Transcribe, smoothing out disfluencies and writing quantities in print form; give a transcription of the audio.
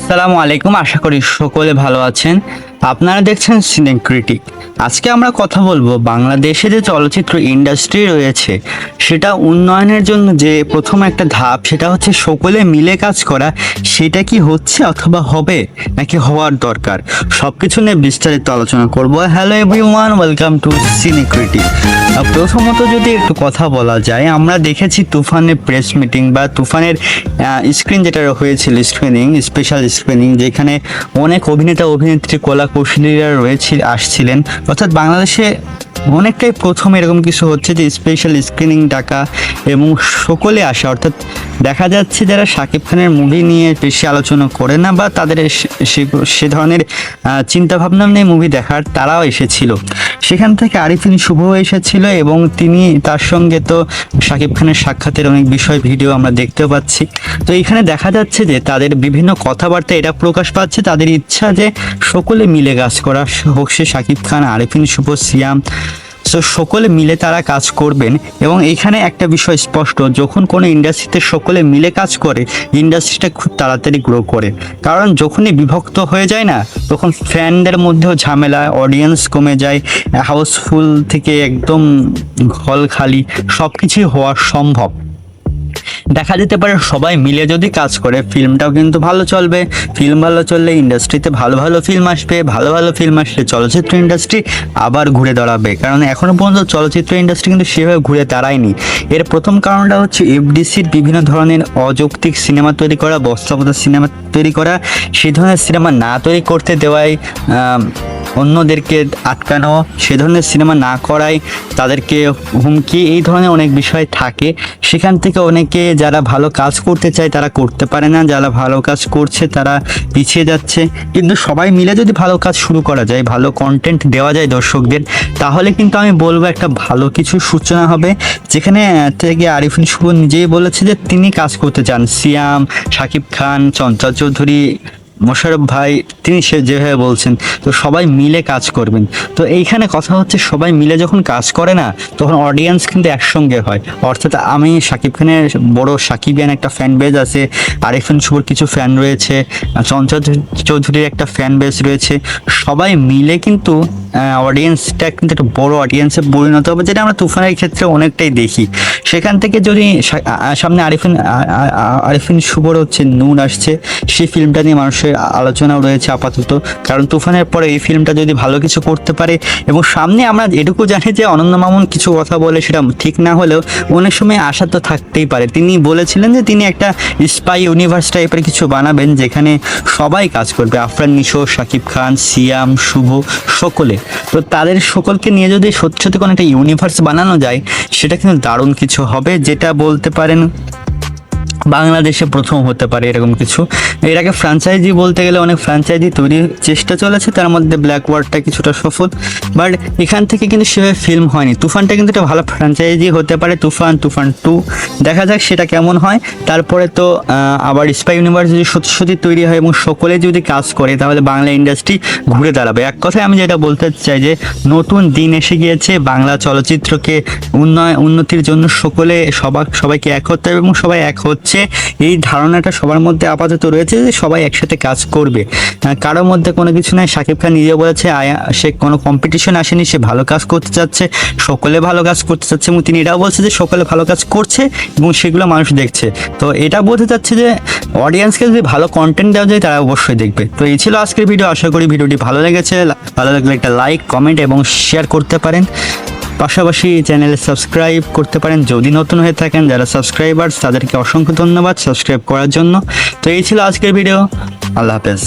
আসসালামু আলাইকুম, আশা করি সকলে ভালো আছেন। আপনারা দেখছেন সিনে ক্রিটিক। আজকে আমরা কথা বলবো বাংলাদেশে যে চলচ্চিত্র ইন্ডাস্ট্রি রয়েছে সেটা উন্নয়নের জন্য যে প্রথম একটা ধাপ, সেটা হচ্ছে সকলে মিলে কাজ করা। সেটা কি হচ্ছে অথবা হবে নাকি হওয়ার দরকার, সবকিছু নিয়ে বিস্তারিত আলোচনা করব। হ্যালো এভরিওয়ান, ওয়েলকাম টু সিনে ক্রিটিক। প্রথমত যদি একটু কথা বলা যায়, আমরা দেখেছি তুফানের প্রেস মিটিং বা তুফানের স্ক্রিন যেটা হয়েছিল, স্ক্রিনিং, স্পেশাল স্ক্রিনিং, যেখানে অনেক অভিনেতা অভিনেত্রী কলা কৌশলীরা আসছিলেন। অর্থাৎ বাংলাদেশে অনেকটাই প্রথম এরকম কিছু হচ্ছে যে স্পেশাল স্ক্রিনিং ডাকা এবং সকলে আসা। অর্থাৎ দেখা যাচ্ছে যারা শাকিব খানের মুভি নিয়ে বেশি আলোচনা করে না বা তাদের সে ধরনের চিন্তাভাবনা নিয়ে মুভি দেখার, তারাও এসেছিল। সেখান থেকে আরিফিন শুভ এসেছিল এবং তিনি তার সঙ্গে তো শাকিব খানের সাক্ষাতের অনেক বিষয় ভিডিও আমরা দেখতেও পাচ্ছি। তো এখানে দেখা যাচ্ছে যে তাদের বিভিন্ন কথাবার্তা এটা প্রকাশ পাচ্ছে তাদের ইচ্ছা যে সকলে মিলে কাজ করা, হোক সে শাকিব খান, আরিফিন শুভ, সিয়াম। সো সকলে মিলে তারা কাজ করবেন। এবং এখানে একটা বিষয় স্পষ্ট, যখন কোনো ইন্ডাস্ট্রিতে সকলে মিলে কাজ করে ইন্ডাস্ট্রিটা খুব তাড়াতাড়ি গ্রো করে। কারণ যখনই বিভক্ত হয়ে যায় না, তখন ফ্যানদের মধ্যেও ঝামেলা, অডিয়েন্স কমে যায়, হাউসফুল থেকে একদম হল খালি সব কিছুই হওয়া সম্ভব। দেখা যেতে পারে সবাই মিলে যদি কাজ করে ফিল্মটাও কিন্তু ভালো চলবে। ফিল্ম ভালো চললে ইন্ডাস্ট্রিতে ভালো ভালো ফিল্ম আসবে, ভালো ভালো ফিল্ম আসলে চলচ্চিত্র ইন্ডাস্ট্রি আবার ঘুরে দাঁড়াবে। কারণ এখনো পর্যন্ত চলচ্চিত্র ইন্ডাস্ট্রি কিন্তু সেভাবে ঘুরে দাঁড়ায়নি। এর প্রথম কারণটা হচ্ছে এফডিসির বিভিন্ন ধরনের অযৌক্তিক সিনেমা তৈরি করা, বস্তাপচা সিনেমা তৈরি করা, সেই ধরনের সিনেমা না তৈরি করতে দেওয়ায়, অন্যদেরকে আটকানো, সে ধরনের সিনেমা না করায় তাদেরকে হুমকি, এই ধরনের অনেক বিষয় থাকে। সেখান থেকে অনেকে যারা ভালো কাজ করতে চায় তারা করতে পারে না, যারা ভালো কাজ করছে তারা পিছিয়ে যাচ্ছে। কিন্তু সবাই মিলে যদি ভালো কাজ শুরু করা যায়, ভালো কন্টেন্ট দেওয়া যায় দর্শকদের, তাহলে কিন্তু আমি বলবো একটা ভালো কিছু সূচনা হবে। যেখানে থেকে আরিফিন শুভ নিজেই বলেছে যে তিনি কাজ করতে চান। সিয়াম, শাকিব খান, চঞ্চল চৌধুরী, মোশারফ ভাই, তিনি সে যেভাবে বলছেন, তো সবাই মিলে কাজ করবেন। তো এইখানে কথা হচ্ছে সবাই মিলে যখন কাজ করে না, তখন অডিয়েন্স কিন্তু একসঙ্গে হয়। অর্থাৎ আমি শাকিব খানের বড় সাকিবিয়ান একটা ফ্যান বেজ আছে, আরিফিন শুভর কিছু ফ্যান রয়েছে, চঞ্চল চৌধুরীর একটা ফ্যান বেজ রয়েছে। সবাই মিলে কিন্তু অডিয়েন্সটা কিন্তু একটা বড় অডিয়েন্সে পরিণত হবে, যেটা আমরা তুফানের ক্ষেত্রে অনেকটাই দেখি। সেখান থেকে যদি সামনে আরিফিন শুভর হচ্ছে নূর আসছে, সেই ফিল্মটা নিয়ে মানুষের আলোচনাও রয়েছে আপাতত। কারণ তুফানের পরে এই ফিল্মটা যদি ভালো কিছু করতে পারে, এবং সামনে আমরা এটুকু জানি যে অনন্য মামুন কিছু কথা বলে, সেটা ঠিক না হলেও অনেক সময় আশা তো থাকতেই পারে। তিনি বলেছিলেন যে তিনি একটা স্পাই ইউনিভার্স টাইপের কিছু বানাবেন, যেখানে সবাই কাজ করবে, আফরান নিশো, শাকিব খান, সিয়াম, শুভ, সকলে। তো তাদের সকলকে নিয়ে যদি সত্যি সত্যি কোনো একটা ইউনিভার্স বানানো যায়, সেটা কিন্তু দারুণ কিছু হবে, যেটা বলতে পারেন বাংলাদেশে প্রথম হতে পারে এরকম কিছু। এর আগে ফ্র্যাঞ্চাইজি বলতে গেলে অনেক ফ্র্যাঞ্চাইজি তৈরির চেষ্টা চলেছে, তার মধ্যে ব্ল্যাক ওয়ারটা কিছুটা সফল, বাট এখান থেকে কিন্তু সেভাবে ফিল্ম হয়নি। তুফানটা কিন্তু একটা ভালো ফ্র্যাঞ্চাইজি হতে পারে, তুফান 2, দেখা যাক সেটা কেমন হয়। তারপরে তো আবার স্পাই ইউনিভার্স যদি সত্যি সত্যি তৈরি হয় এবং সকলে যদি কাজ করে, তাহলে বাংলা ইন্ডাস্ট্রি ঘুরে দাঁড়াবে। এক কথায় আমি যেটা বলতে চাই যে নতুন দিন এসে গিয়েছে, বাংলা চলচ্চিত্রকে উন্নতির জন্য সকলে সবাইকে এক হতে হবে এবং সবাই এক হচ্ছে। এই ধারণাটা সবার মধ্যে আপাতত রয়েছে যে সবাই একসাথে কাজ করবে, কারোর মধ্যে কোনো কিছু নাই। শাকিব খান নিজে বলেছে সে কোনো কম্পিটিশন আসেনি, সে ভালো কাজ করতে চাচ্ছে, সকলে ভালো কাজ করতে চাচ্ছে, এবং তিনি এটাও বলছে যে সকলে ভালো কাজ করছে এবং সেগুলো মানুষ দেখছে। তো এটা বলতে চাচ্ছে যে অডিয়েন্সকে যদি ভালো কন্টেন্ট দেওয়া যায়, তারা অবশ্যই দেখবে। তো এই ছিল আজকের ভিডিও। আশা করি ভিডিওটি ভালো লেগেছে। ভালো লাগলে একটা লাইক, কমেন্ট এবং শেয়ার করতে পারেন। পাশাপাশি চ্যানেলে সাবস্ক্রাইব করতে পারেন যদি নতুন হয়ে থাকেন। যারা সাবস্ক্রাইবার্স তাদেরকে অসংখ্য ধন্যবাদ সাবস্ক্রাইব করার জন্য। তো এই ছিল আজকের ভিডিও। আল্লাহ হাফেজ।